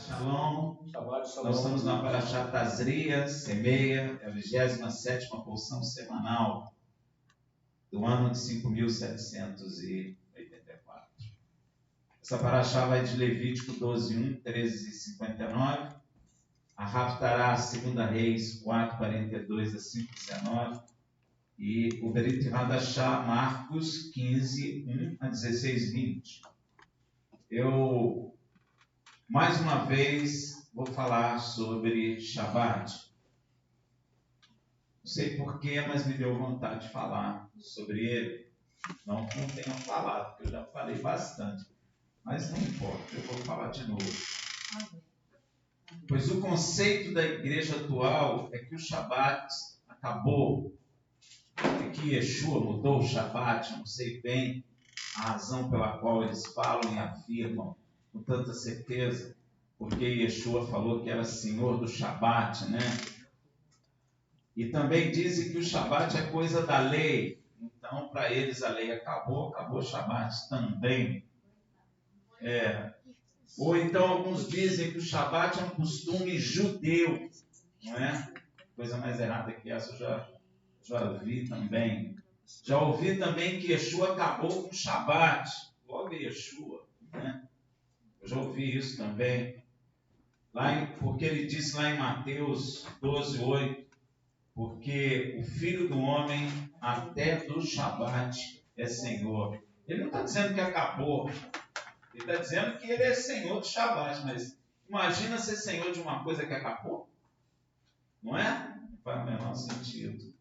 Shalom. Shabbat shalom. Nós estamos na Parashat Tazria, Semeia, é a 27ª porção semanal do ano de 5.784. Essa Parashá vai de Levítico 12:1, 13:59, a Haftará, 2 Reis 4:42 a 5:19 e o Berit Hadashá, Marcos 15:1 a 16:20. Eu, mais uma vez, vou falar sobre Shabbat. Não sei porquê, mas me deu vontade de falar sobre ele. Não tenho falado, porque eu já falei bastante. Mas não importa, eu vou falar de novo. Pois o conceito da igreja atual é que o Shabbat acabou. É que Yeshua mudou o Shabbat, não sei bem a razão pela qual eles falam e afirmam com tanta certeza, porque Yeshua falou que era Senhor do Shabbat, né? E também dizem que o Shabbat é coisa da lei. Então, para eles a lei acabou o Shabbat também. Ou então alguns dizem que o Shabbat é um costume judeu, não é? Coisa mais errada que essa eu já vi também. Já ouvi também que Yeshua acabou com o Shabbat. Logo Yeshua, né? Eu já ouvi isso também. Porque ele disse lá em Mateus 12:8, porque o Filho do Homem até do Shabbat é Senhor. Ele não está dizendo que acabou. Ele está dizendo que ele é Senhor do Shabbat. Mas imagina ser Senhor de uma coisa que acabou. Não é? Não faz o menor sentido.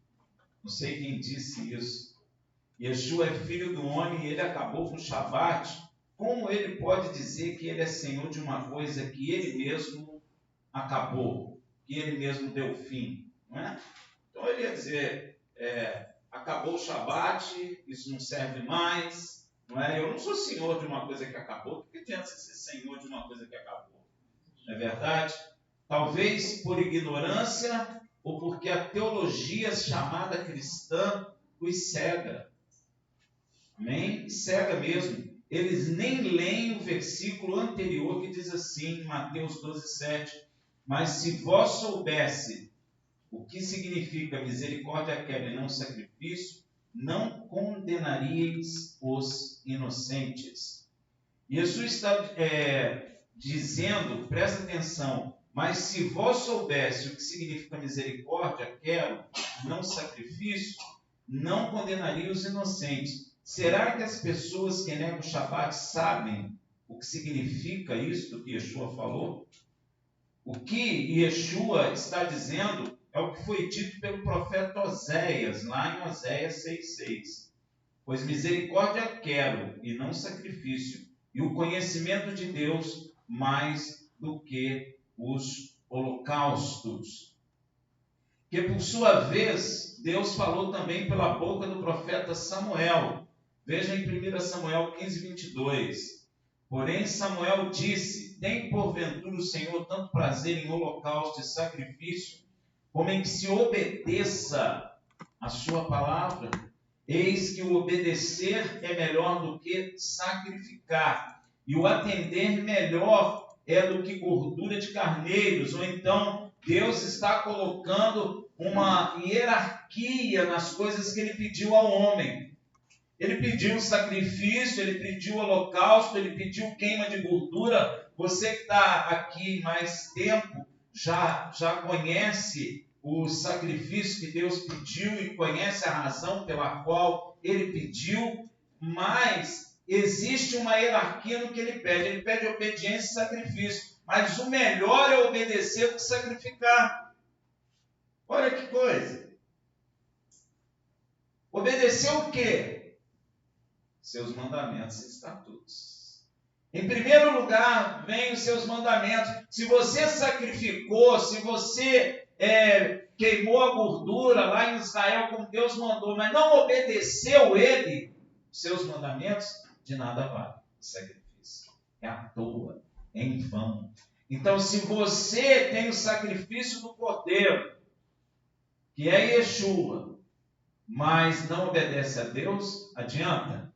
Não sei quem disse isso. Yeshua é Filho do Homem e ele acabou com o Shabbat. Como ele pode dizer que ele é Senhor de uma coisa que ele mesmo acabou? Que ele mesmo deu fim? Não é? Então ele ia dizer, acabou o Shabbat, isso não serve mais, não é? Eu não sou senhor de uma coisa que acabou, por que adianta ser senhor de uma coisa que acabou? Não é verdade? Talvez por ignorância ou porque a teologia chamada cristã os cega. Amém? Cega mesmo. Eles nem leem o versículo anterior que diz assim, em Mateus 12:7, mas se vós soubesse o que significa misericórdia quebra e não sacrifício, não condenaríeis os inocentes. Jesus está dizendo, presta atenção, mas se vós soubesse o que significa misericórdia, quero, não sacrifício, não condenaria os inocentes. Será que as pessoas que negam o Shabbat sabem o que significa isso que Yeshua falou? O que Yeshua está dizendo é o que foi dito pelo profeta Oséias, lá em Oséias 6:6. Pois misericórdia quero e não sacrifício, e o conhecimento de Deus mais do que os holocaustos. Que por sua vez, Deus falou também pela boca do profeta Samuel. Veja em 1 Samuel 15:22. Porém Samuel disse, tem porventura o Senhor tanto prazer em holocausto e sacrifício, como em que se obedeça a sua palavra? Eis que o obedecer é melhor do que sacrificar, e o atender melhor é do que gordura de carneiros. Ou então, Deus está colocando uma hierarquia nas coisas que ele pediu ao homem. Ele pediu sacrifício, ele pediu holocausto, ele pediu queima de gordura. Você que está aqui mais tempo, já conhece o sacrifício que Deus pediu e conhece a razão pela qual ele pediu, mas existe uma hierarquia no que ele pede. Ele pede obediência e sacrifício, mas o melhor é obedecer do que sacrificar. Olha que coisa. Obedecer o quê? Seus mandamentos e estatutos. Em primeiro lugar, vem os seus mandamentos. Se você sacrificou, se você queimou a gordura lá em Israel como Deus mandou, mas não obedeceu ele, seus mandamentos, de nada vale o sacrifício. É à toa, é em vão. Então, se você tem o sacrifício do Cordeiro, que é Yeshua, mas não obedece a Deus, adianta?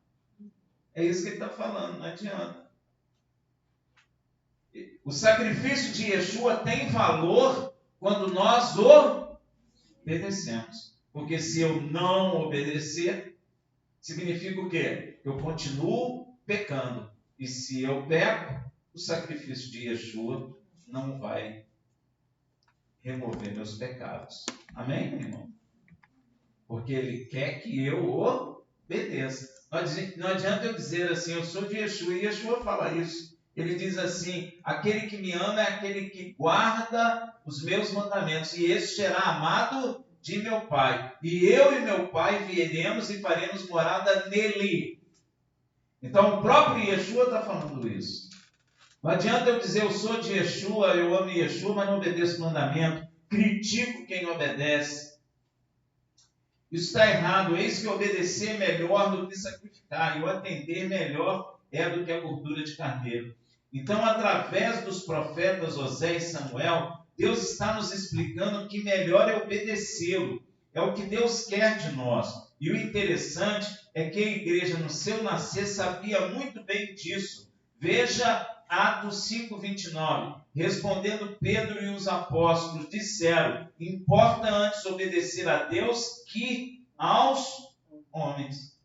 É isso que ele está falando, não adianta. O sacrifício de Yeshua tem valor quando nós obedecemos. Porque se eu não obedecer, significa o quê? Eu continuo pecando. E se eu peco, o sacrifício de Yeshua não vai remover meus pecados. Amém, meu irmão? Porque ele quer que eu obedeça. Não adianta eu dizer assim, eu sou de Yeshua, e Yeshua fala isso. Ele diz assim, aquele que me ama é aquele que guarda os meus mandamentos, e esse será amado de meu Pai. E eu e meu Pai viremos e faremos morada nele. Então o próprio Yeshua está falando isso. Não adianta eu dizer, eu sou de Yeshua, eu amo Yeshua, mas não obedeço o mandamento. Critico quem obedece. Isso está errado. Eis que obedecer é melhor do que sacrificar, e o atender melhor é do que a gordura de carneiro. Então, através dos profetas Osé e Samuel, Deus está nos explicando que melhor é obedecê-lo. É o que Deus quer de nós. E o interessante é que a igreja, no seu nascer, sabia muito bem disso. Veja Atos 5:29. Respondendo Pedro e os apóstolos, disseram, importa antes obedecer a Deus que aos homens.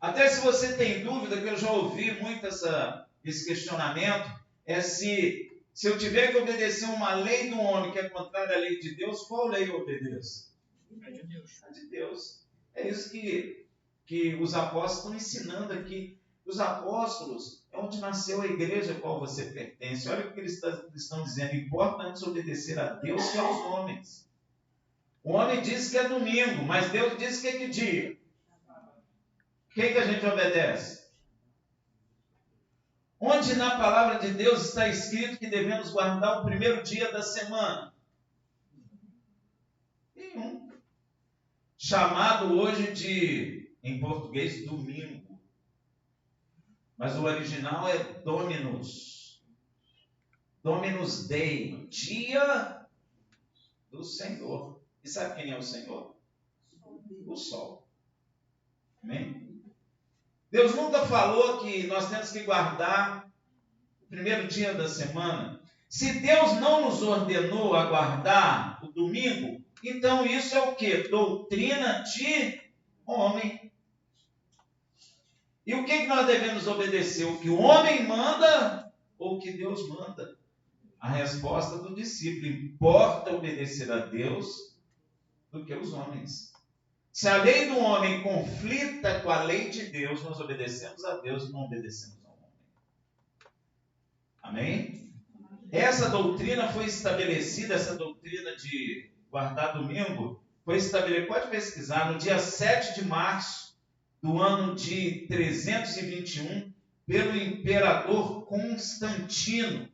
Até se você tem dúvida, que eu já ouvi muito esse questionamento, é se eu tiver que obedecer uma lei do homem que é contrária à lei de Deus, qual lei eu obedeço? A de Deus. A de Deus. É isso que os apóstolos estão ensinando aqui. Os apóstolos é onde nasceu a igreja a qual você pertence. Olha o que eles estão dizendo. Importa antes obedecer a Deus que aos homens. O homem diz que é domingo, mas Deus diz que é que dia? Quem que a gente obedece? Onde na palavra de Deus está escrito que devemos guardar o primeiro dia da semana? Nenhum. Chamado hoje de, em português, domingo. Mas o original é Dominus. Dominus Dei, dia do Senhor. E sabe quem é o Senhor? O sol. Amém? Deus nunca falou que nós temos que guardar o primeiro dia da semana. Se Deus não nos ordenou a guardar o domingo, então isso é o quê? Doutrina de homem. E o que nós devemos obedecer? O que o homem manda ou o que Deus manda? A resposta do discípulo: importa obedecer a Deus do que os homens. Se a lei do homem conflita com a lei de Deus, nós obedecemos a Deus e não obedecemos ao homem. Amém? Essa doutrina foi estabelecida, essa doutrina de guardar domingo, foi estabelecida, pode pesquisar, no dia 7 de março do ano de 321, pelo imperador Constantino,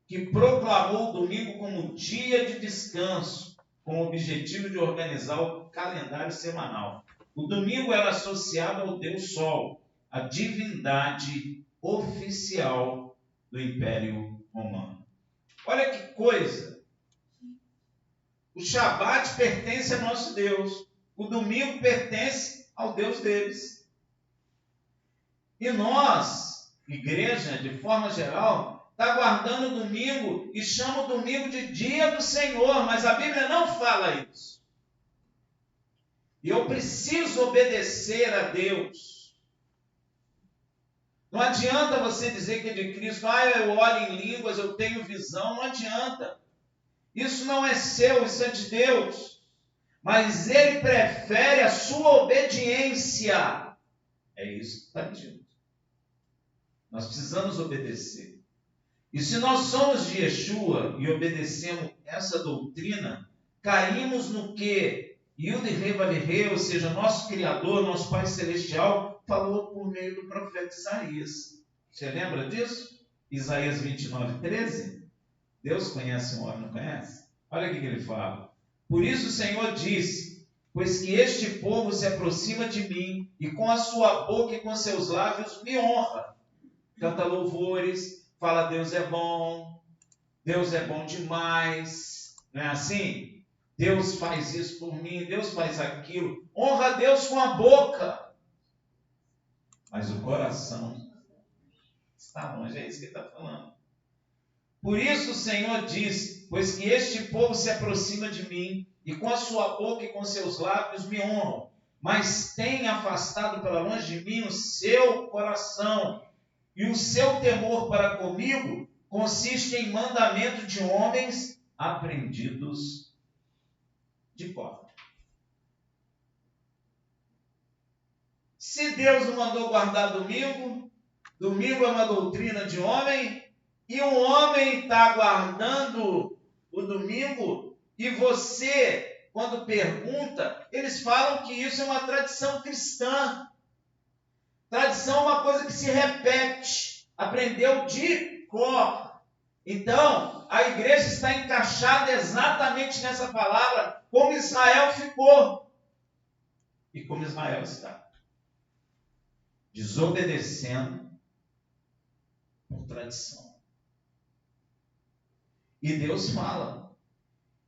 que proclamou o domingo como dia de descanso, com o objetivo de organizar o calendário semanal. O domingo era associado ao Deus Sol, a divindade oficial do Império Romano. Olha que coisa! O Shabat pertence a nosso Deus. O domingo pertence ao Deus deles. E nós, igreja, de forma geral, está guardando o domingo e chama o domingo de dia do Senhor, mas a Bíblia não fala isso. E eu preciso obedecer a Deus. Não adianta você dizer que é de Cristo, eu olho em línguas, eu tenho visão, não adianta. Isso não é seu, isso é de Deus. Mas Ele prefere a sua obediência. É isso que está dito. Nós precisamos obedecer. E se nós somos de Yeshua e obedecemos essa doutrina, caímos no que Yud-Heh-Vav-Heh, ou seja, nosso Criador, nosso Pai Celestial, falou por meio do profeta Isaías. Você lembra disso? Isaías 29:13. Deus conhece um homem, não conhece? Olha o que ele fala. Por isso o Senhor disse, pois que este povo se aproxima de mim, e com a sua boca e com seus lábios me honra. Canta louvores, fala Deus é bom demais, não é assim? Deus faz isso por mim, Deus faz aquilo, honra a Deus com a boca, mas o coração está longe, é isso que ele está falando. Por isso o Senhor diz, pois que este povo se aproxima de mim, e com a sua boca e com seus lábios me honram, mas tem afastado para longe de mim o seu coração, e o seu temor para comigo consiste em mandamento de homens aprendidos de cor. Se Deus não mandou guardar domingo, domingo é uma doutrina de homem, e o homem está guardando o domingo, e você, quando pergunta, eles falam que isso é uma tradição cristã. Tradição é uma coisa que se repete, aprendeu de cor. Então, a igreja está encaixada exatamente nessa palavra, como Israel ficou. E como Israel está. Desobedecendo por tradição. E Deus fala,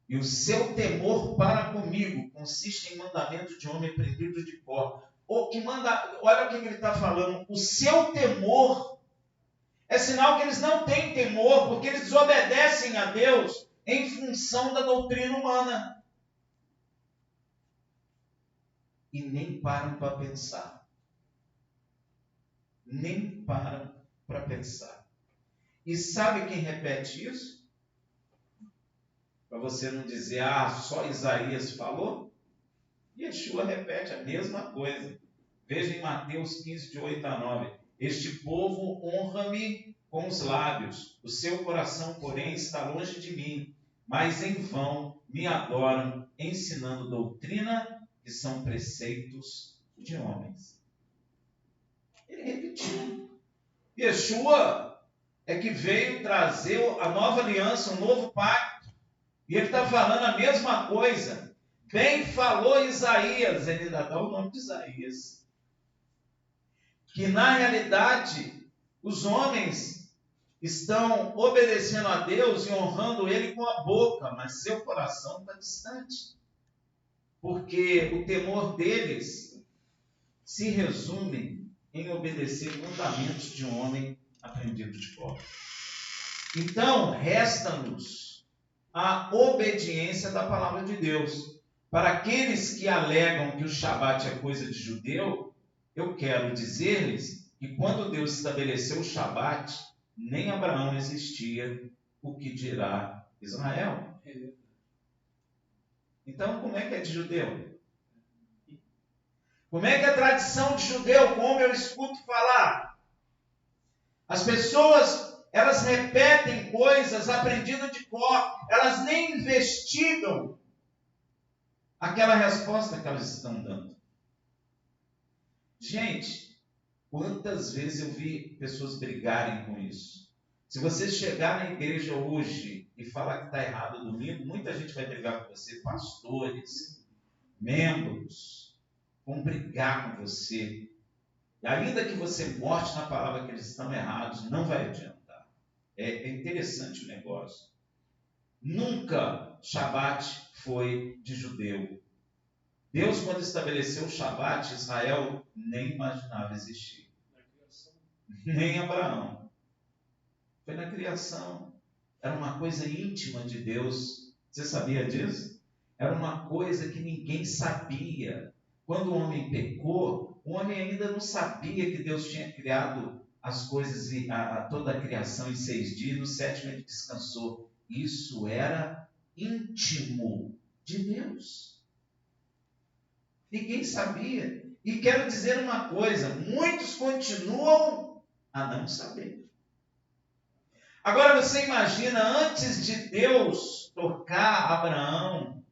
e o seu temor para comigo consiste em mandamento de homem aprendido de cor. Olha o que ele está falando, o seu temor é sinal que eles não têm temor, porque eles desobedecem a Deus em função da doutrina humana. E nem param para pensar. Nem param para pensar. E sabe quem repete isso? Para você não dizer, só Isaías falou. Yeshua repete a mesma coisa. Veja em Mateus 15, de 8 a 9. Este povo honra-me com os lábios, o seu coração, porém, está longe de mim, mas em vão me adoram, ensinando doutrina que são preceitos de homens. Ele repetiu. Yeshua é que veio trazer a nova aliança, um novo pacto. E ele está falando a mesma coisa. Bem falou Isaías, ele ainda dá o nome de Isaías. Que na realidade, os homens estão obedecendo a Deus e honrando Ele com a boca, mas seu coração está distante. Porque o temor deles se resume em obedecer mandamentos de um homem aprendido de cor. Então, resta-nos a obediência da palavra de Deus. Para aqueles que alegam que o Shabat é coisa de judeu, eu quero dizer-lhes que quando Deus estabeleceu o Shabat, nem Abraão existia, o que dirá Israel. Então, como é que é de judeu? Como é que é a tradição de judeu, como eu escuto falar? As pessoas, elas repetem coisas aprendidas de cor, elas nem investigam aquela resposta que elas estão dando. Gente, quantas vezes eu vi pessoas brigarem com isso? Se você chegar na igreja hoje e falar que está errado o domingo, muita gente vai brigar com você. Pastores, membros, vão brigar com você. E ainda que você mostre na palavra que eles estão errados, não vai adiantar. É interessante o negócio. Nunca Shabat foi de judeu. Deus, quando estabeleceu o Shabat, Israel nem imaginava existir. Nem Abraão. Foi na criação. Era uma coisa íntima de Deus. Você sabia disso? Era uma coisa que ninguém sabia. Quando o homem pecou, o homem ainda não sabia que Deus tinha criado as coisas, toda a criação em 6 dias. No 7º ele descansou. Isso era íntimo de Deus. Ninguém sabia. E quero dizer uma coisa, muitos continuam a não saber. Agora você imagina, antes de Deus tocar Abraão,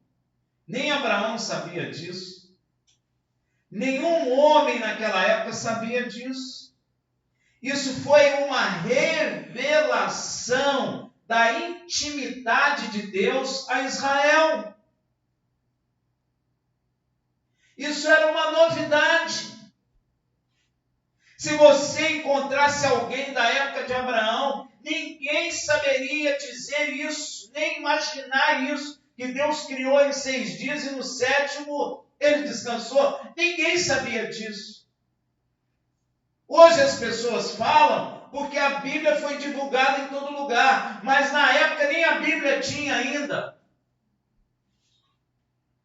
nem Abraão sabia disso. Nenhum homem naquela época sabia disso. Isso foi uma revelação da intimidade de Deus a Israel. Isso era uma novidade. Se você encontrasse alguém da época de Abraão, ninguém saberia dizer isso, nem imaginar isso, que Deus criou em 6 dias e no 7º ele descansou. Ninguém sabia disso. Hoje as pessoas falam porque a Bíblia foi divulgada em todo lugar, mas na época nem a Bíblia tinha ainda.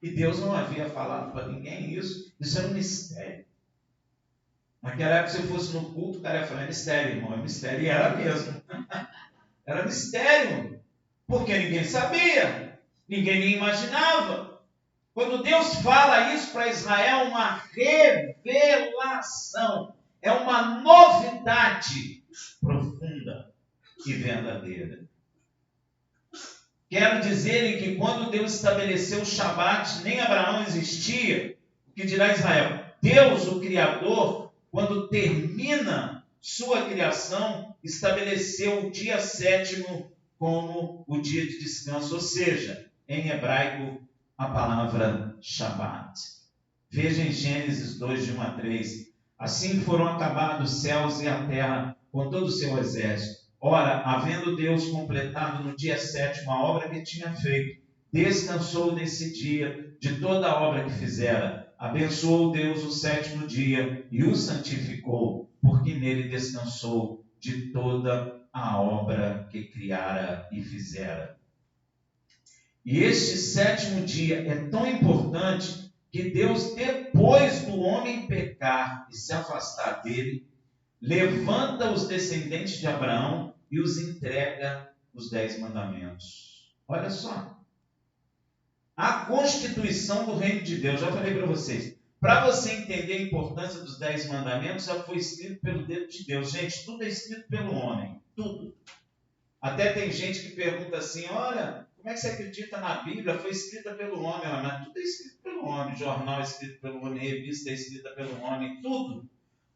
E Deus não havia falado para ninguém isso. Isso era um mistério. Naquela época, se eu fosse no culto, o cara ia falar, é mistério, irmão, é mistério. E era mesmo. Era mistério. Porque ninguém sabia. Ninguém nem imaginava. Quando Deus fala isso para Israel, uma revelação. É uma novidade profunda e verdadeira. Quero dizer que quando Deus estabeleceu o Shabat, nem Abraão existia. O que dirá Israel? Deus, o Criador, quando termina sua criação, estabeleceu o dia 7º como o dia de descanso, ou seja, em hebraico, a palavra Shabat. Veja em Gênesis 2, de 1 a 3. Assim foram acabados os céus e a terra com todo o seu exército. Ora, havendo Deus completado no dia 7º a obra que tinha feito, descansou nesse dia de toda a obra que fizera. Abençoou Deus o 7º dia e o santificou, porque nele descansou de toda a obra que criara e fizera. E este 7º dia é tão importante que Deus, depois do homem pecar e se afastar dele, levanta os descendentes de Abraão e os entrega os 10 mandamentos. Olha só. A constituição do reino de Deus, já falei para vocês. Para você entender a importância dos 10 mandamentos, já foi escrito pelo dedo de Deus. Gente, tudo é escrito pelo homem. Tudo. Até tem gente que pergunta assim, olha, como é que você acredita na Bíblia? Foi escrita pelo homem. Mas tudo é escrito pelo homem. Jornal é escrito pelo homem, revista é escrita pelo homem, tudo.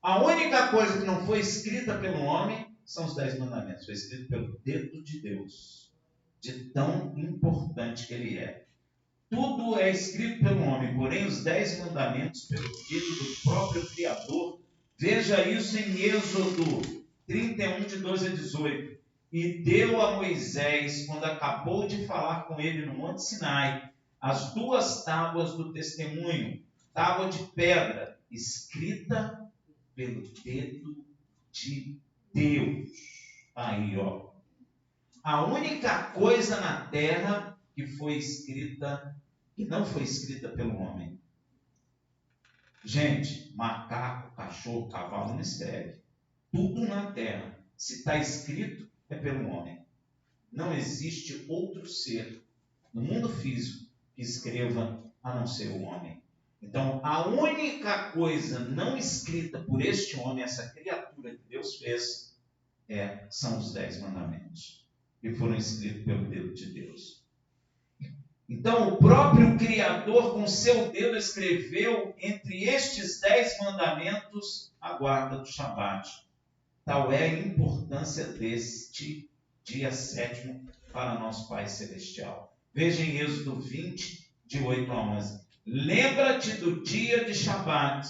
A única coisa que não foi escrita pelo homem são os 10 mandamentos. Foi escrito pelo dedo de Deus. De tão importante que ele é. Tudo é escrito pelo homem, porém os 10 mandamentos pelo dedo do próprio Criador. Veja isso em Êxodo 31, de 12 a 18. E deu a Moisés, quando acabou de falar com ele no Monte Sinai, as 2 tábuas do testemunho, tábua de pedra, escrita pelo dedo de Deus. Aí, ó. A única coisa na terra que foi escrita, que não foi escrita pelo homem. Gente, macaco, cachorro, cavalo não escreve. Tudo na terra, se está escrito, é pelo homem. Não existe outro ser no mundo físico que escreva a não ser o homem. Então, a única coisa não escrita por este homem, essa criatura que Deus fez, são os 10 mandamentos, que foram escritos pelo dedo de Deus. Então, o próprio Criador, com seu dedo, escreveu entre estes 10 mandamentos a guarda do Shabat. Tal é a importância deste dia 7º para nosso Pai Celestial. Veja em Êxodo 20, de 8 a 11. Lembra-te do dia de Shabat,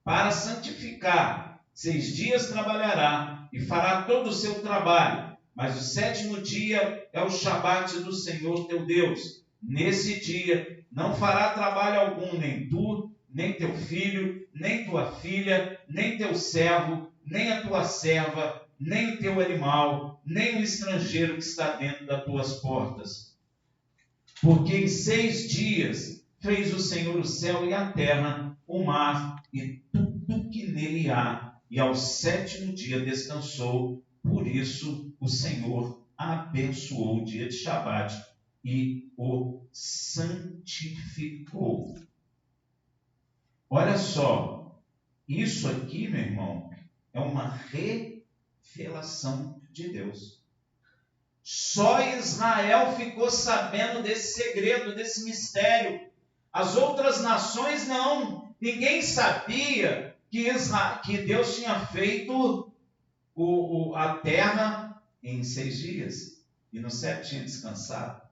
para santificar. 6 dias trabalhará e fará todo o seu trabalho. Mas o 7º dia é o Shabat do Senhor teu Deus. Nesse dia não fará trabalho algum, nem tu, nem teu filho, nem tua filha, nem teu servo, nem a tua serva, nem o teu animal, nem o estrangeiro que está dentro das tuas portas. Porque em 6 dias fez o Senhor o céu e a terra, o mar e tudo que nele há, e ao 7º dia descansou. Por isso o Senhor abençoou o dia de Shabat e o santificou. Olha só, isso aqui, meu irmão, é uma revelação de Deus. Só Israel ficou sabendo desse segredo, desse mistério. As outras nações não. Ninguém sabia que Deus tinha feito a terra em 6 dias. E no 7 tinha descansado.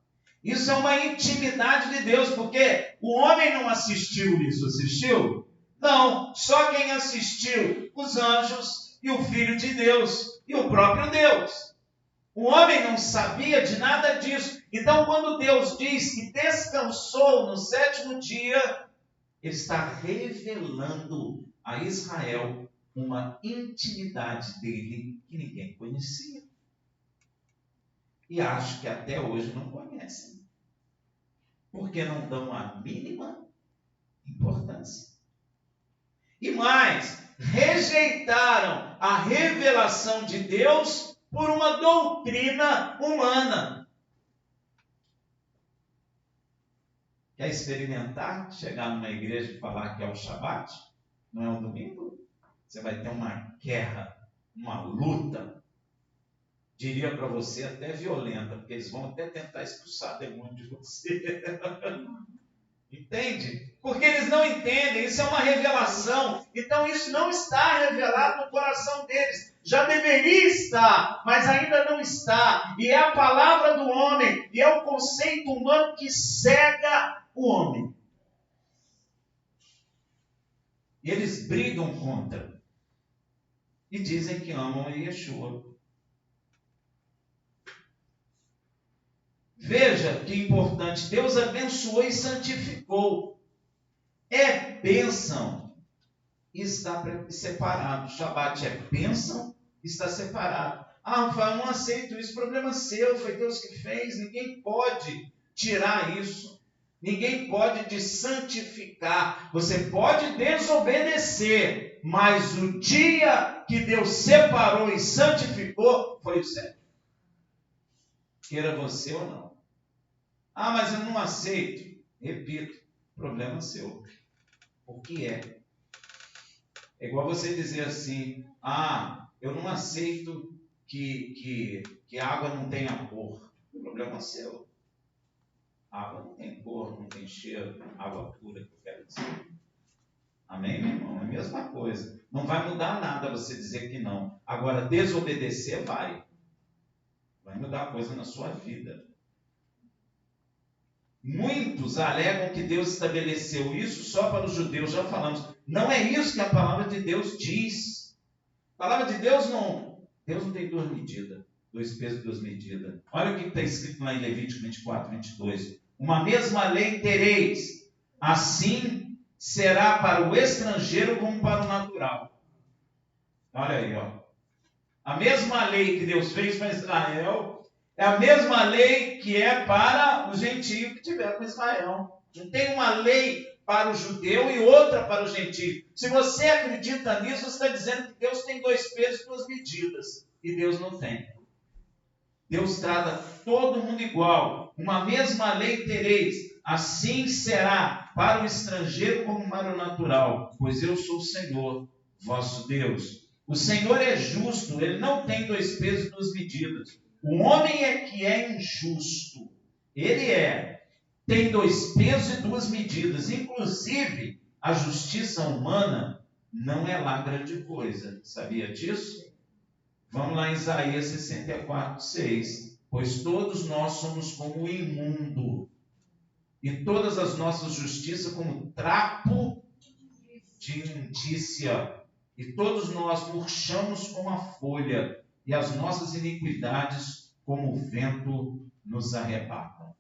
Isso é uma intimidade de Deus, porque o homem não assistiu isso. Assistiu? Não. Só quem assistiu, os anjos e o Filho de Deus e o próprio Deus. O homem não sabia de nada disso. Então, quando Deus diz que descansou no 7º dia, Ele está revelando a Israel uma intimidade dele que ninguém conhecia. E acho que até hoje não conhecem. Porque não dão a mínima importância. E mais, rejeitaram a revelação de Deus por uma doutrina humana. Quer experimentar? Chegar numa igreja e falar que é o Shabat? Não é um domingo? Você vai ter uma guerra, uma luta. Diria para você até violenta, porque eles vão até tentar expulsar demônio de você. Entende? Porque eles não entendem, isso é uma revelação. Então isso não está revelado no coração deles. Já deveria estar, mas ainda não está. E é a palavra do homem, e é o conceito humano que cega o homem. E eles brigam contra. E dizem que amam a Yeshua. Veja que importante, Deus abençoou e santificou. É bênção e está separado. Shabat é bênção, está separado. Ah, Rafael, não aceito isso, problema seu, foi Deus que fez, ninguém pode tirar isso. Ninguém pode te santificar. Você pode desobedecer, mas o dia que Deus separou e santificou foi o sétimo. Queira você ou não. Ah, mas eu não aceito. Repito, problema seu. O que é? É igual você dizer assim, ah, eu não aceito que a água não tenha cor. Problema seu. A água não tem cor, não tem cheiro, água pura, que eu quero dizer. Amém, meu irmão? É a mesma coisa. Não vai mudar nada você dizer que não. Agora, desobedecer vai. Vai mudar coisa na sua vida. Muitos alegam que Deus estabeleceu isso só para os judeus, já falamos. Não é isso que a palavra de Deus diz. A palavra de Deus não tem duas medidas, dois pesos e duas medidas. Olha o que está escrito lá em Levítico 24, 22. Uma mesma lei tereis, assim será para o estrangeiro como para o natural. Olha aí, ó. A mesma lei que Deus fez para Israel é a mesma lei que é para o gentio que tiver com Israel. Não tem uma lei para o judeu e outra para o gentio. Se você acredita nisso, você está dizendo que Deus tem dois pesos e duas medidas. E Deus não tem. Deus trata todo mundo igual. Uma mesma lei tereis. Assim será para o estrangeiro como para o natural. Pois eu sou o Senhor, vosso Deus. O Senhor é justo. Ele não tem dois pesos e duas medidas. O homem é que é injusto. Ele tem dois pesos e duas medidas. Inclusive, a justiça humana não é lá grande coisa. Sabia disso? Vamos lá em Isaías 64, 6. Pois todos nós somos como o imundo, e todas as nossas justiças como trapo de imundícia. E todos nós murchamos como a folha, e as nossas iniquidades como o vento nos arrebatam.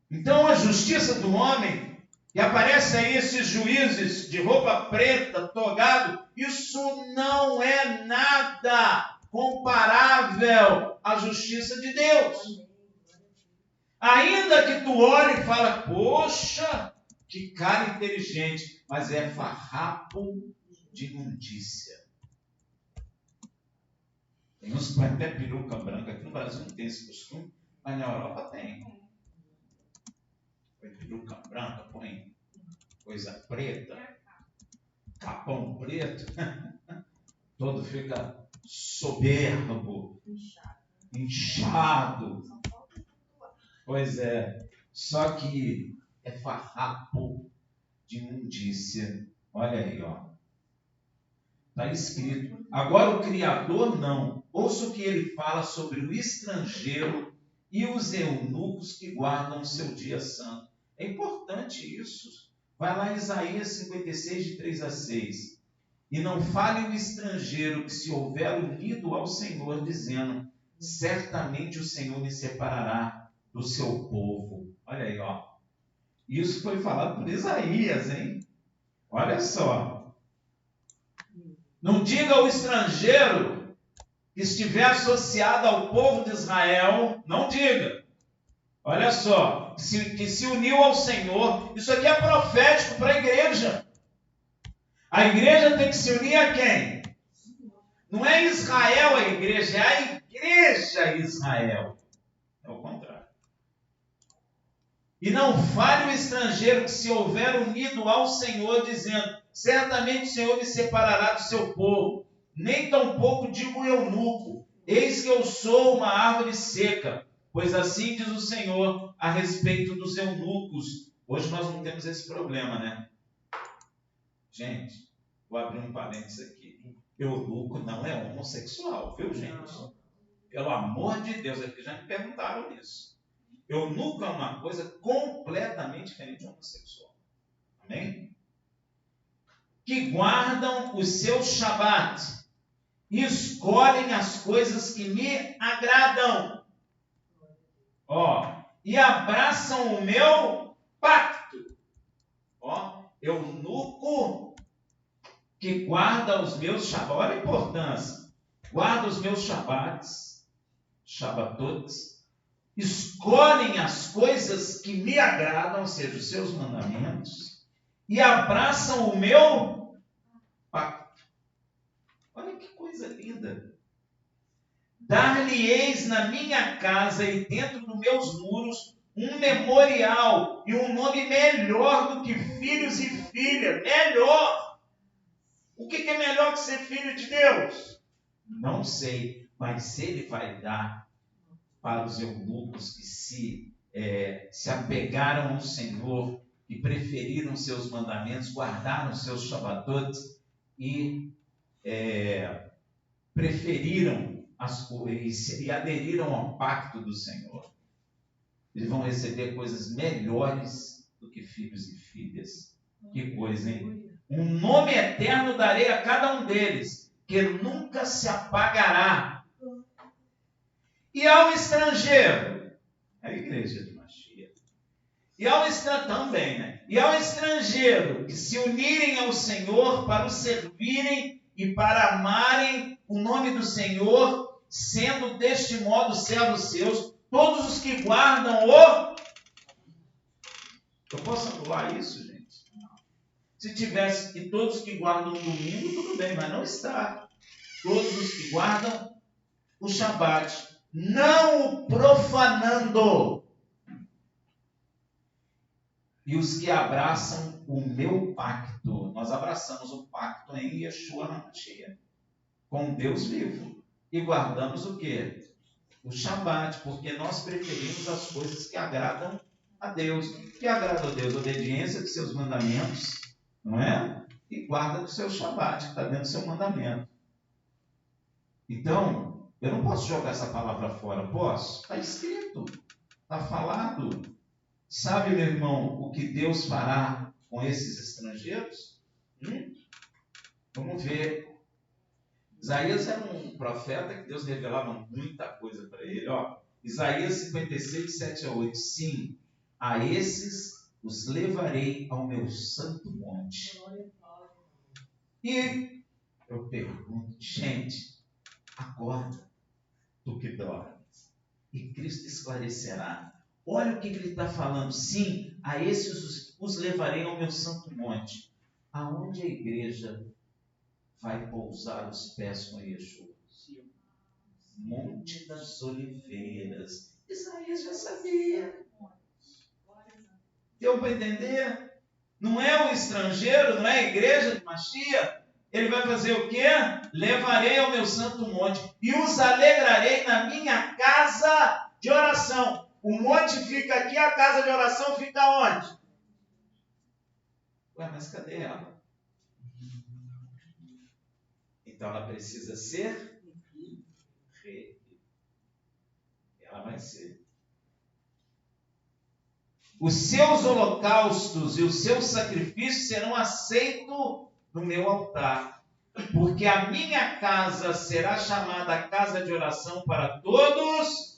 Então a justiça do homem, e aparece aí esses juízes de roupa preta, togado, isso não é nada comparável à justiça de Deus. Ainda que tu olhe e fala, poxa, que cara inteligente, mas é farrapo de imundícia. Tem uns que põem até peruca branca. Aqui no Brasil não tem esse costume, mas na Europa tem. Põe peruca branca, põe coisa preta, capão preto, todo fica soberbo, inchado. Pois é, só que é farrapo de imundícia. Olha aí, ó. Está escrito. Agora o Criador não. Ouça o que ele fala sobre o estrangeiro e os eunucos que guardam o seu dia santo. É importante isso. Vai lá em Isaías 56, de 3 a 6. E não fale o estrangeiro que se houver unido ao Senhor, dizendo, certamente o Senhor me separará do seu povo. Olha aí, ó. Isso foi falado por Isaías, hein? Olha só. Não diga ao estrangeiro que estiver associado ao povo de Israel, não diga. Olha só, que se uniu ao Senhor. Isso aqui é profético para a igreja. A igreja tem que se unir a quem? Não é Israel a igreja, é a igreja Israel. É o contrário. E não fale o estrangeiro que se houver unido ao Senhor, dizendo: certamente o Senhor me separará do seu povo. Nem tampouco digo eunuco: eis que eu sou uma árvore seca. Pois assim diz o Senhor a respeito dos eunucos. Hoje nós não temos esse problema, né? Gente, vou abrir um parênteses aqui. Eunuco não é homossexual, viu, gente? Pelo amor de Deus, aqui já me perguntaram isso. Eunuco é uma coisa completamente diferente de homossexual. Amém? Que guardam os seus Shabat e escolhem as coisas que me agradam. E abraçam o meu pacto. Eunuco que guarda os meus Shabat. Olha a importância. Guarda os meus Shabats, Shabatotes. Escolhem as coisas que me agradam, ou seja, os seus mandamentos, e abraçam o meu pacto. Olha que coisa linda. Dar-lhe-eis na minha casa e dentro dos meus muros um memorial e um nome melhor do que filhos e filhas. Melhor. O que é melhor que ser filho de Deus? Não sei, mas ele vai dar para os eunucos que se apegaram ao Senhor, que preferiram seus mandamentos, guardaram seus Shabbatot e preferiram as coisas e aderiram ao pacto do Senhor. Eles vão receber coisas melhores do que filhos e filhas. Que coisa, hein? Um nome eterno darei a cada um deles, que nunca se apagará. E ao estrangeiro, é a igreja de Mashiach. E ao estrangeiro também, né? E ao estrangeiro que se unirem ao Senhor para o servirem e para amarem o nome do Senhor, sendo deste modo servos seus, todos os que guardam o... Eu posso anular isso, gente? Se tivesse que todos que guardam o domingo, tudo bem, mas não está. Todos os que guardam o Shabat, não o profanando, e os que abraçam o meu pacto. Nós abraçamos o pacto em Yeshua HaMashiach, com Deus vivo, e guardamos o quê? O Shabat, porque nós preferimos as coisas que agradam a Deus. Que agrada a Deus? A obediência dos seus mandamentos, não é? E guarda do seu Shabat, que está dentro do seu mandamento. Então, eu não posso jogar essa palavra fora, posso? Está escrito, está falado. Sabe, meu irmão, o que Deus fará com esses estrangeiros? Vamos ver. Isaías era um profeta que Deus revelava muita coisa para ele. Isaías 56, 7 a 8. Sim, a esses os levarei ao meu santo monte. E eu pergunto, gente, acorda, tu que dormes, e Cristo esclarecerá. Olha o que ele está falando. Sim, a esses os levarei ao meu santo monte. Aonde a igreja vai pousar os pés com Yeshua? Monte das Oliveiras. Isaías já sabia. Deu para entender? Não é o estrangeiro, não é a igreja de Mashiach. Ele vai fazer o quê? Levarei ao meu santo monte e os alegrarei na minha casa de oração. O monte fica aqui, a casa de oração fica onde? Mas cadê ela? Então ela precisa ser rei. Ela vai ser. Os seus holocaustos e os seus sacrifícios serão aceitos no meu altar, porque a minha casa será chamada casa de oração para todos.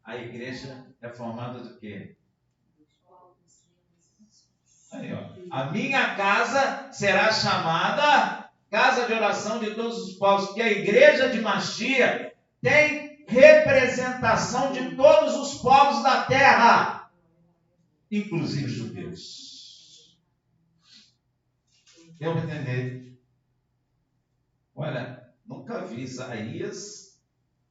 A igreja é formada do quê? Aí, ó. A minha casa será chamada casa de oração de todos os povos, porque a igreja de Machia tem representação de todos os povos da terra, inclusive judeus. Deu para entender? Olha, nunca vi Isaías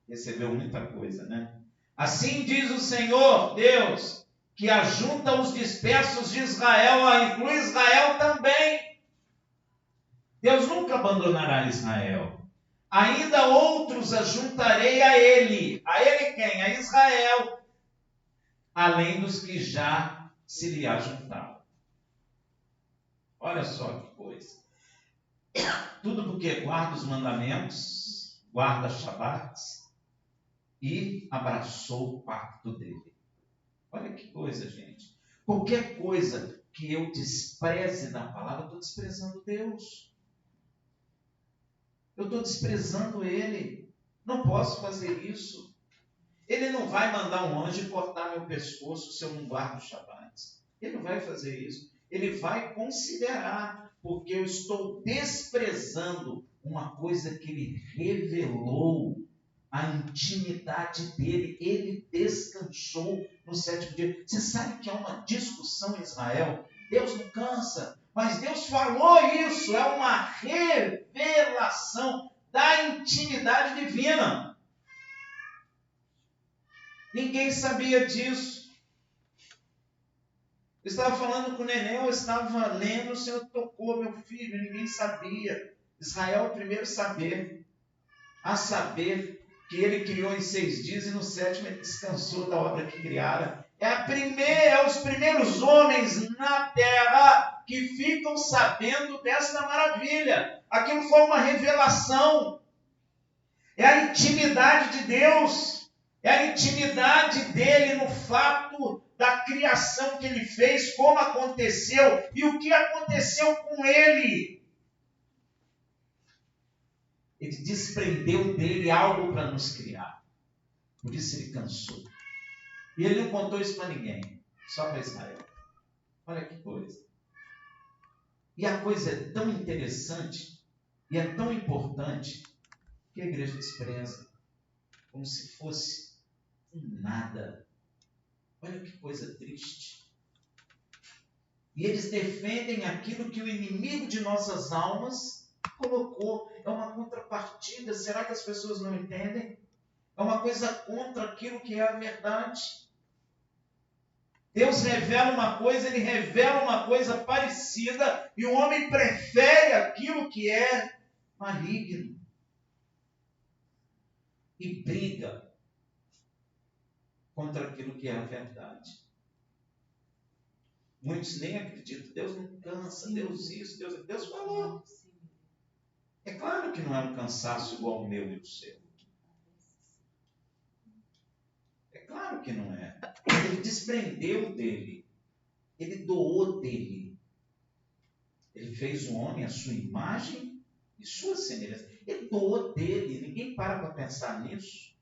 recebeu muita coisa, né? Assim diz o Senhor, Deus, que ajunta os dispersos de Israel, inclui Israel também. Deus nunca abandonará Israel. Ainda outros ajuntarei a ele. A ele quem? A Israel. Além dos que já se lhe ajuntaram. Olha só que coisa. Tudo porque guarda os mandamentos, guarda Shabat e abraçou o pacto dele. Olha que coisa, gente. Qualquer coisa que eu despreze na palavra, eu estou desprezando Deus. Eu estou desprezando Ele. Não posso fazer isso. Ele não vai mandar um anjo cortar meu pescoço se eu não guardo o Shabat. Ele não vai fazer isso. Ele vai considerar, porque eu estou desprezando uma coisa que Ele revelou, a intimidade dele. Ele descansou no sétimo dia. Você sabe que há uma discussão em Israel? Deus não cansa, mas Deus falou isso. É uma revelação da intimidade divina. Ninguém sabia disso. Eu estava falando com o neném, eu estava lendo, o Senhor tocou meu filho, ninguém sabia. Israel é o primeiro a saber que ele criou em 6 dias e no 7º ele descansou da obra que criara. É os primeiros homens na terra que ficam sabendo desta maravilha. Aquilo foi uma revelação. É a intimidade de Deus. É a intimidade dele no fato da criação que ele fez, como aconteceu e o que aconteceu com ele. Ele desprendeu dele algo para nos criar. Por isso ele cansou. E ele não contou isso para ninguém, só para Israel. Olha que coisa. E a coisa é tão interessante e é tão importante que a igreja despreza, como se fosse um nada. Olha que coisa triste. E eles defendem aquilo que o inimigo de nossas almas colocou. É uma contrapartida. Será que as pessoas não entendem? É uma coisa contra aquilo que é a verdade. Deus revela uma coisa, ele revela uma coisa parecida, e o homem prefere aquilo que é maligno. E briga contra aquilo que é a verdade. Muitos nem acreditam. Deus não cansa, Deus isso, Deus falou. É claro que não é um cansaço igual o meu e o seu. É claro que não é. Ele desprendeu dele. Ele doou dele. Ele fez o homem à sua imagem e sua semelhança. Ele doou dele. Ninguém para pensar nisso.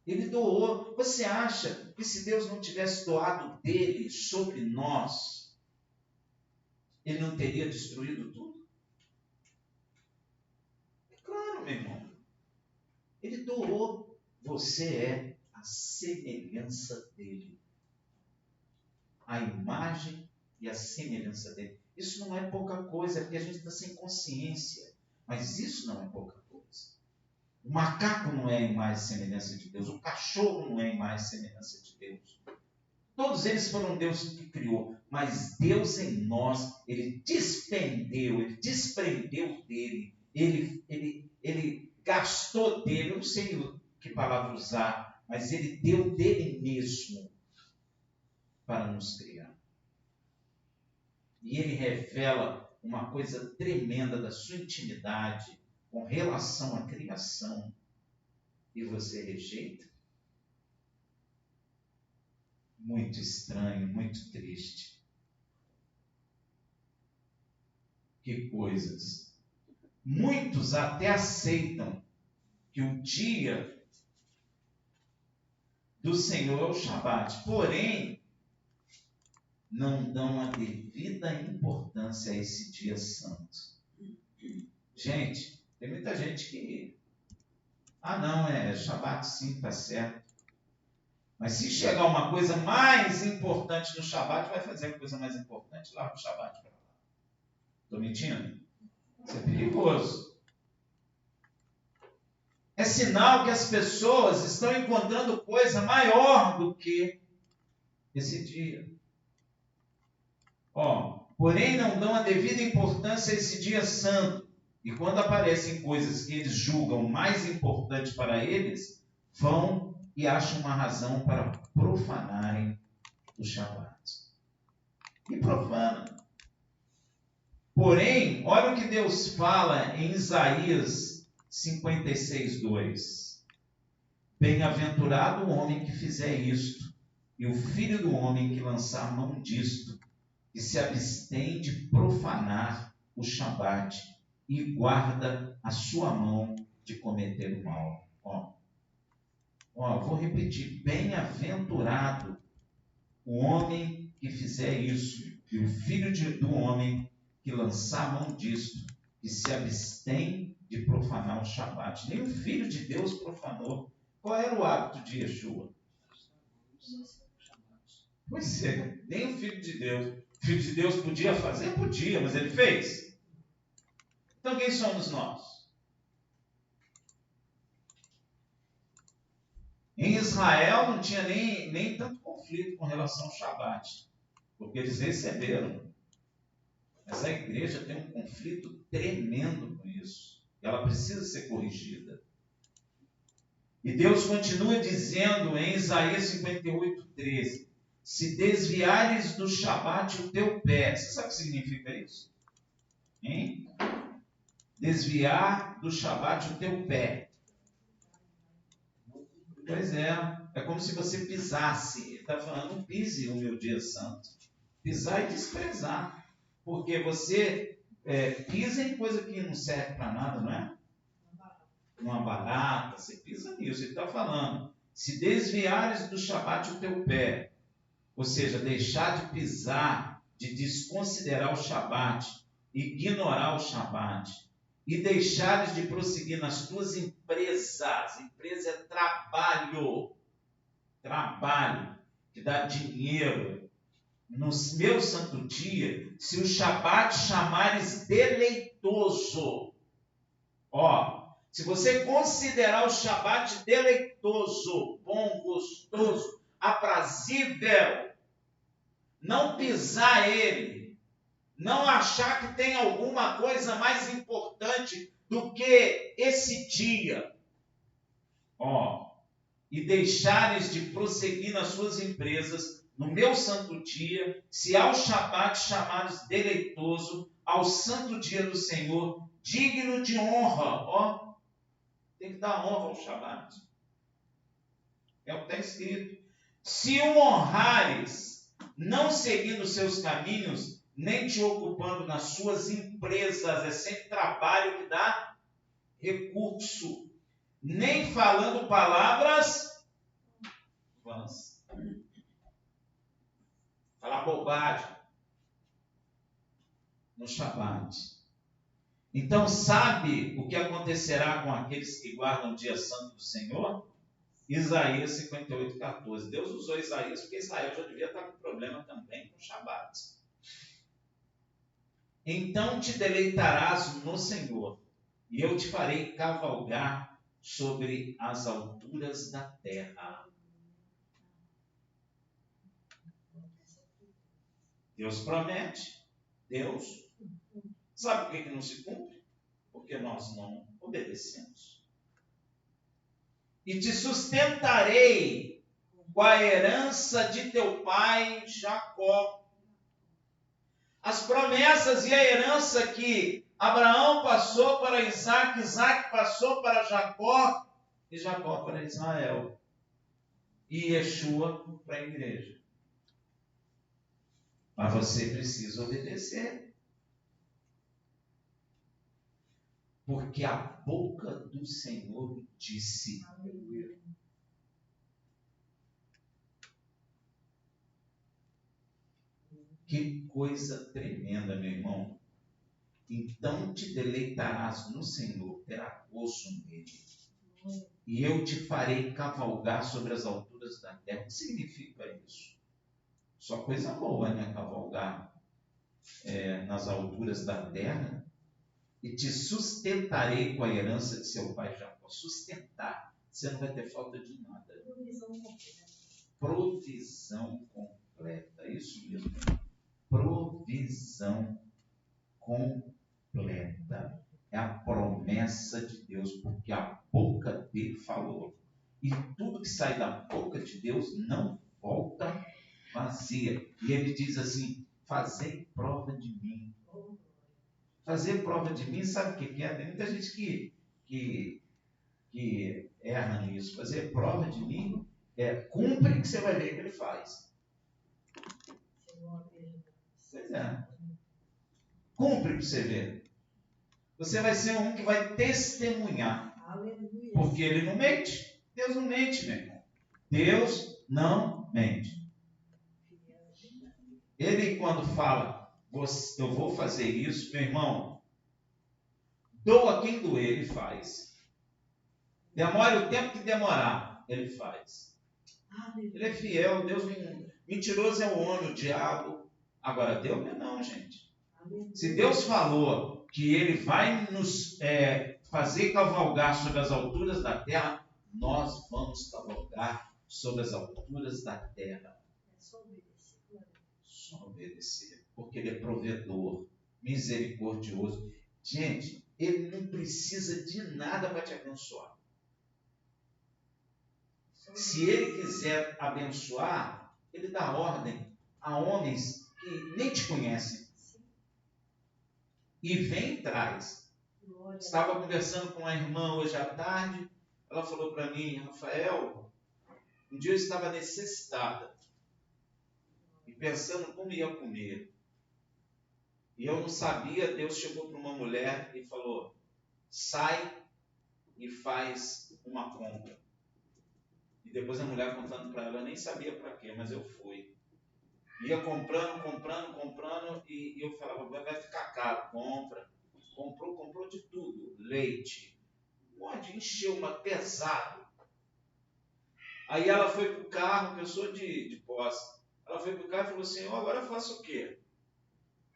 Ele doou. Você acha que se Deus não tivesse doado dele sobre nós, ele não teria destruído tudo? É claro, meu irmão. Ele doou. Você é a semelhança dele. A imagem e a semelhança dele. Isso não é pouca coisa, porque a gente está sem consciência. Mas isso não é pouca coisa. O macaco não é a imagem e semelhança de Deus. O cachorro não é a imagem e semelhança de Deus. Todos eles foram Deus que criou. Mas Deus em nós, ele desprendeu dele. Ele gastou dele. Eu não sei que palavra usar, mas ele deu dele mesmo para nos criar. E ele revela uma coisa tremenda da sua intimidade com relação à criação. E você rejeita? Muito estranho, muito triste. Que coisas. Muitos até aceitam que o dia do Senhor é o Shabat. Porém, não dão a devida importância a esse dia santo. Gente, tem muita gente que, não, Shabat sim, está certo. Mas se chegar uma coisa mais importante no Shabat, vai fazer a coisa mais importante lá no Shabat. Estou mentindo? Isso é perigoso. É sinal que as pessoas estão encontrando coisa maior do que esse dia. Porém não dão a devida importância a esse dia santo. E quando aparecem coisas que eles julgam mais importantes para eles, vão e acham uma razão para profanarem o Shabat. E profanam. Porém, olha o que Deus fala em Isaías 56:2. Bem-aventurado o homem que fizer isto, e o filho do homem que lançar mão disto, que se abstém de profanar o Shabat e guarda a sua mão de cometer o mal. Vou repetir. Bem-aventurado o homem que fizer isso, e o filho do homem que lançar mão disto, que se abstém de profanar o Shabat. Nem o Filho de Deus profanou. Qual era o hábito de Yeshua? Pois é, nem o Filho de Deus. O Filho de Deus podia fazer? Podia, mas ele fez. Então quem somos nós? Em Israel não tinha nem tanto conflito com relação ao Shabat, porque eles receberam. Essa igreja tem um conflito tremendo com isso. Ela precisa ser corrigida. E Deus continua dizendo em Isaías 58:13: se desviares do Shabat o teu pé. Você sabe o que significa isso? Hein? Desviar do Shabat o teu pé. Pois é como se você pisasse. Ele está falando, não pise o meu dia santo. Pisar e desprezar. Porque você pisa em coisa que não serve para nada, não é? Uma barata, você pisa nisso. Ele está falando, se desviares do Shabat o teu pé, ou seja, deixar de pisar, de desconsiderar o Shabat, ignorar o Shabat, e deixares de prosseguir nas tuas empresas. Empresa é trabalho, que dá dinheiro. No meu santo dia, se o Shabat chamares deleitoso, se você considerar o Shabat deleitoso, bom, gostoso, aprazível, não pisar ele, não achar que tem alguma coisa mais importante do que esse dia, e deixares de prosseguir nas suas empresas, no meu santo dia, se ao Shabat chamares deleitoso, ao santo dia do Senhor, digno de honra, tem que dar honra ao Shabat. É o que está escrito. Se o honrares, não seguindo seus caminhos, nem te ocupando nas suas empresas, é sempre trabalho que dá recurso, nem falando palavras vãs. Falar bobagem no Shabat. Então, sabe o que acontecerá com aqueles que guardam o dia santo do Senhor? Isaías 58:14. Deus usou Isaías porque Israel já devia estar com problema também com o Shabat. Então te deleitarás no Senhor, e eu te farei cavalgar sobre as alturas da terra. Deus promete. Deus. Sabe por que não se cumpre? Porque nós não obedecemos. E te sustentarei com a herança de teu pai Jacó. As promessas e a herança que Abraão passou para Isaac, Isaac passou para Jacó, e Jacó para Israel. E Yeshua para a igreja. Mas você precisa obedecer. Porque a boca do Senhor disse. Que coisa tremenda, meu irmão. Então te deleitarás no Senhor, terá gozo nele. E eu te farei cavalgar sobre as alturas da terra. O que significa isso? Só coisa boa, né? Cavalgar nas alturas da terra. E te sustentarei com a herança de seu pai Jacó. Sustentar. Você não vai ter falta de nada. Provisão completa. Isso mesmo. Provisão completa. É a promessa de Deus, porque a boca dele falou. E tudo que sai da boca de Deus não volta vazia. E ele diz assim: fazei prova de mim. Fazer prova de mim, sabe o que é? Tem muita gente que erra nisso. Fazer prova de mim cumpre que você vai ver que ele faz. Pois é. Cumpre para você ver. Você vai ser um que vai testemunhar. Aleluia. Porque ele não mente. Deus não mente, meu irmão. Deus não mente. Ele, quando fala, eu vou fazer isso, meu irmão, doa quem doer, ele faz. Demore o tempo que demorar, ele faz. Ele é fiel. Deus mentiroso é o homem, o diabo. Agora, Deus não, gente. Se Deus falou que ele vai nos fazer cavalgar sobre as alturas da terra, nós vamos cavalgar sobre as alturas da terra. É só obedecer. Só obedecer. Porque ele é provedor, misericordioso. Gente, ele não precisa de nada para te abençoar. Se ele quiser abençoar, ele dá ordem a homens que nem te conhecem. E vem e traz. Estava conversando com uma irmã hoje à tarde. Ela falou para mim: Rafael, um dia eu estava necessitada e pensando como ia comer. E eu não sabia. Deus chegou para uma mulher e falou: sai e faz uma compra. E depois a mulher contando para ela: eu nem sabia para quê, mas eu fui. Ia comprando, e eu falava: vai ficar caro, compra. Comprou de tudo, leite, pode encher uma pesado. Aí ela foi para o carro, pessoa de posse, ela foi para o carro e falou: Senhor, agora eu faço o quê?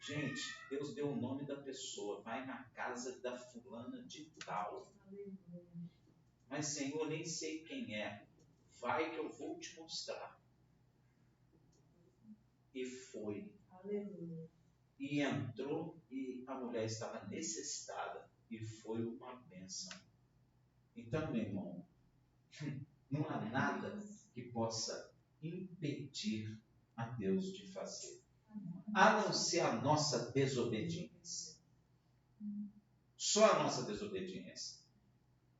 Gente, Deus deu o nome da pessoa, vai na casa da fulana de tal. Mas Senhor, nem sei quem é, vai que eu vou te mostrar. E foi. Aleluia. E entrou e a mulher estava necessitada e foi uma bênção. Então, meu irmão, não há nada que possa impedir a Deus de fazer, a não ser a nossa desobediência. Só a nossa desobediência.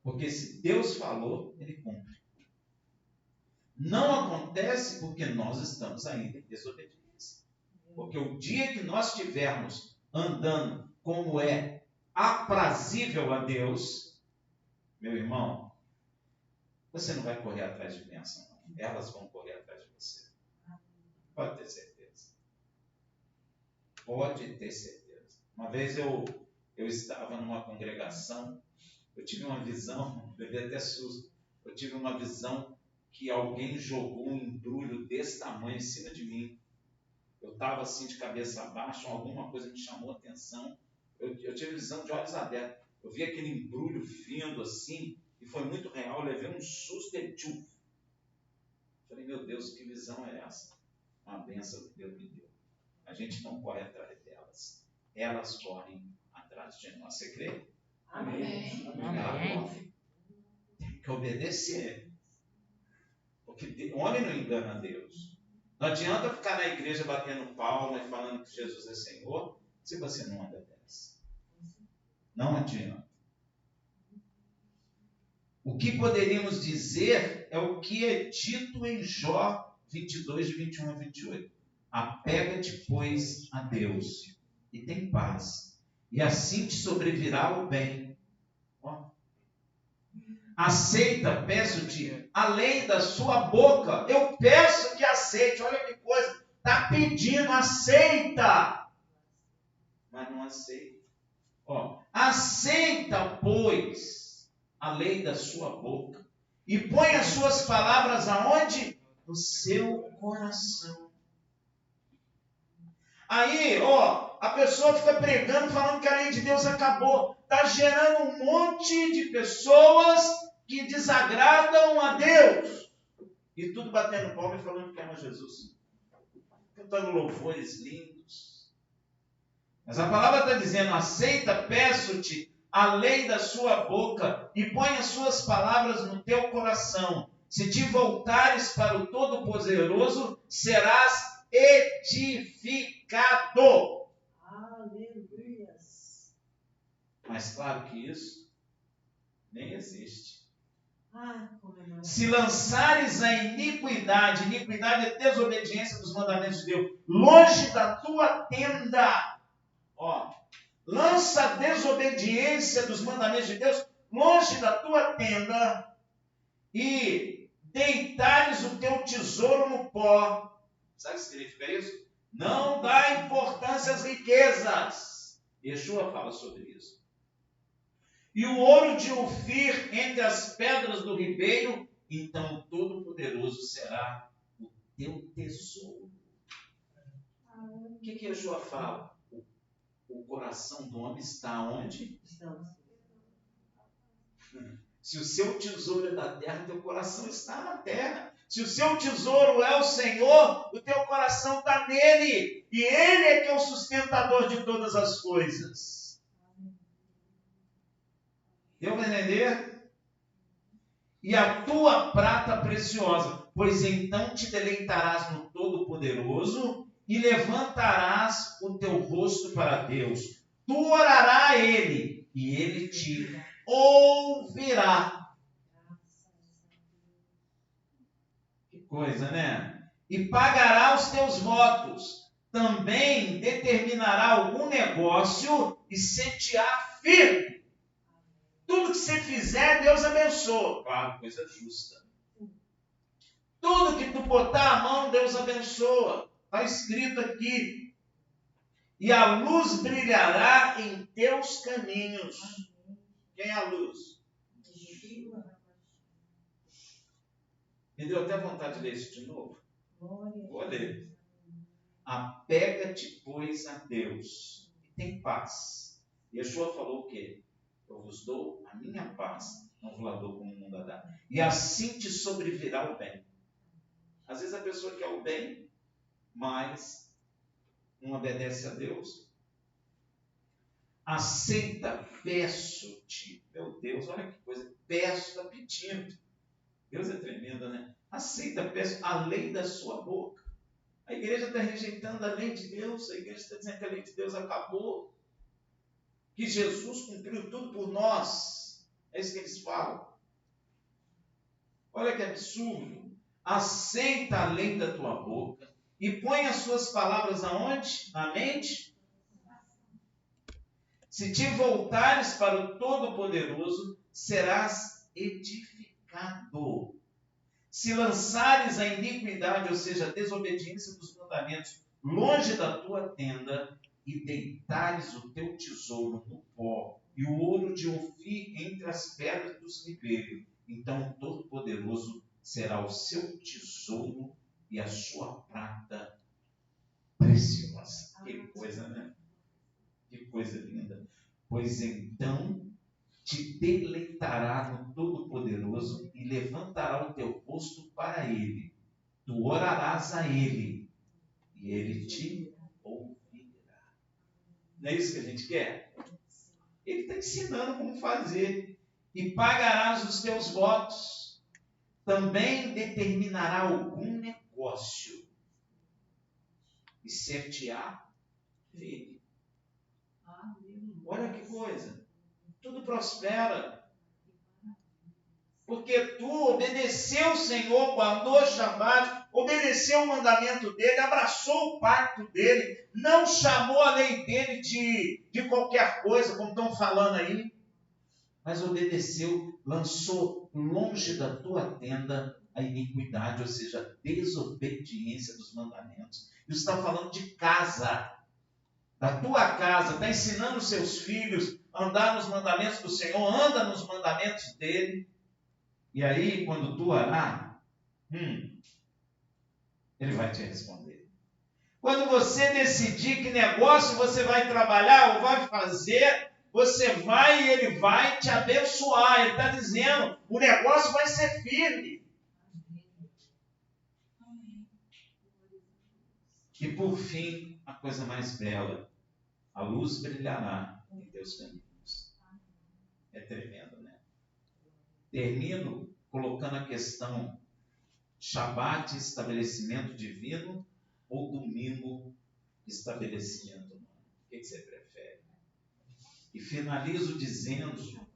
Porque se Deus falou, ele cumpre. Não acontece porque nós estamos ainda em desobediência. Porque o dia que nós estivermos andando como é aprazível a Deus, meu irmão, você não vai correr atrás de bênção, não. Elas vão correr atrás de você. Pode ter certeza. Pode ter certeza. Uma vez eu estava numa congregação, eu tive uma visão, eu levei até susto, eu tive uma visão que alguém jogou um embrulho desse tamanho em cima de mim. Eu estava assim de cabeça baixa, alguma coisa me chamou a atenção. Eu tive visão de olhos abertos. Eu vi aquele embrulho vindo assim, e foi muito real. Eu levei um susto e tchuf. Falei: meu Deus, que visão é essa? Uma bênção que Deus me deu. A gente não corre atrás delas. Elas correm atrás de nós. Você crê? Amém. Amém. Tem que obedecer. Porque homem não engana Deus. Não adianta ficar na igreja batendo palma e falando que Jesus é Senhor, se você não obedece. Não adianta. O que poderíamos dizer é o que é dito em Jó 22, de 21 a 28. Apega-te, pois, a Deus e tem paz, e assim te sobrevirá o bem. Aceita, peço-te, além da sua boca. Eu peço que aceite. Olha que coisa. está pedindo, aceita. Mas não aceita. Aceita, pois, a lei da sua boca e põe as suas palavras aonde? No seu coração. Aí, a pessoa fica pregando, falando que a lei de Deus acabou. Está gerando um monte de pessoas que desagradam a Deus. E tudo batendo palma e falando que ama Jesus. Cantando louvores lindos. Mas a palavra está dizendo, aceita, peço-te, a lei da sua boca e põe as suas palavras no teu coração. Se te voltares para o Todo-Poderoso, serás edificado. Aleluia. Mas claro que isso nem existe. Se Se lançares a iniquidade é desobediência dos mandamentos de Deus, longe da tua tenda. Lança a desobediência dos mandamentos de Deus longe da tua tenda e deitares o teu tesouro no pó. Sabe o que significa isso? Não dá importância às riquezas. Yeshua fala sobre isso. E o ouro de Ofir entre as pedras do ribeiro, então o Todo-Poderoso será o teu tesouro. O que Yeshua fala? O coração do homem está onde? Se o seu tesouro é da terra, teu coração está na terra. Se o seu tesouro é o Senhor, o teu coração está nele. E ele é que é o sustentador de todas as coisas. Deu para entender? E a tua prata preciosa, pois então te deleitarás no Todo-Poderoso e levantarás o teu rosto para Deus. Tu orarás a ele e ele te ouvirá. Que coisa, né? E pagará os teus votos. Também determinará algum negócio e ser-te-á firme. Tudo que você fizer, Deus abençoa. Claro, coisa justa. Tudo que tu botar a mão, Deus abençoa. Está escrito aqui. E a luz brilhará em teus caminhos. Quem é a luz? Me deu até vontade de ler isso de novo. Vou ler. Apega-te, pois, a Deus e tem paz. Yeshua falou o quê? Eu vos dou a minha paz, não vos la dou como o mundo dá. E assim te sobrevirá o bem. Às vezes a pessoa quer o bem, mas não obedece a Deus. Aceita, peço-te. Meu Deus, olha que coisa. Peço, está pedindo. Deus é tremendo, né? Aceita, peço, a lei da sua boca. A igreja está rejeitando a lei de Deus. A igreja está dizendo que a lei de Deus acabou. Que Jesus cumpriu tudo por nós. É isso que eles falam. Olha que absurdo. Aceita a lei da tua boca e põe as suas palavras aonde? Na mente? Se te voltares para o Todo-Poderoso, serás edificado. Se lançares a iniquidade, ou seja, a desobediência dos mandamentos, longe da tua tenda, e deitares o teu tesouro no pó, e o ouro de Ofir entre as pedras dos ribeiros, então o Todo-Poderoso será o seu tesouro e a sua prata preciosa. Que coisa, né? Que coisa linda. Pois então te deleitará no Todo-Poderoso e levantará o teu rosto para ele. Tu orarás a ele e ele te ouvirá. Não é isso que a gente quer? Ele está ensinando como fazer. E pagarás os teus votos. Também determinará algum negócio e ser-te-á firme. Olha que coisa. Tudo prospera. Porque tu obedeceu o Senhor, guardou o Shabat, obedeceu o mandamento dele, abraçou o pacto dele, não chamou a lei dele de qualquer coisa, como estão falando aí, mas obedeceu, lançou longe da tua tenda a iniquidade, ou seja, a desobediência dos mandamentos. Isso está falando de casa, da tua casa, está ensinando os seus filhos a andar nos mandamentos do Senhor, anda nos mandamentos dele. E aí, quando tu orar, ele vai te responder. Quando você decidir que negócio você vai trabalhar ou vai fazer, você vai e ele vai te abençoar. Ele está dizendo, o negócio vai ser firme. E por fim, a coisa mais bela, a luz brilhará em teus caminhos. É tremendo, né? Termino colocando a questão Shabat, estabelecimento divino, ou domingo, estabelecimento humano. O que você prefere? E finalizo dizendo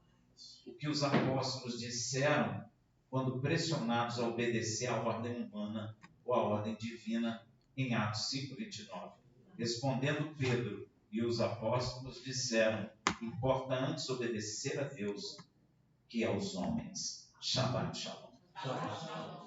o que os apóstolos disseram quando pressionados a obedecer à ordem humana ou à ordem divina em Atos 5:29. Respondendo Pedro e os apóstolos disseram, importa antes obedecer a Deus que aos homens. Shabbat Shalom.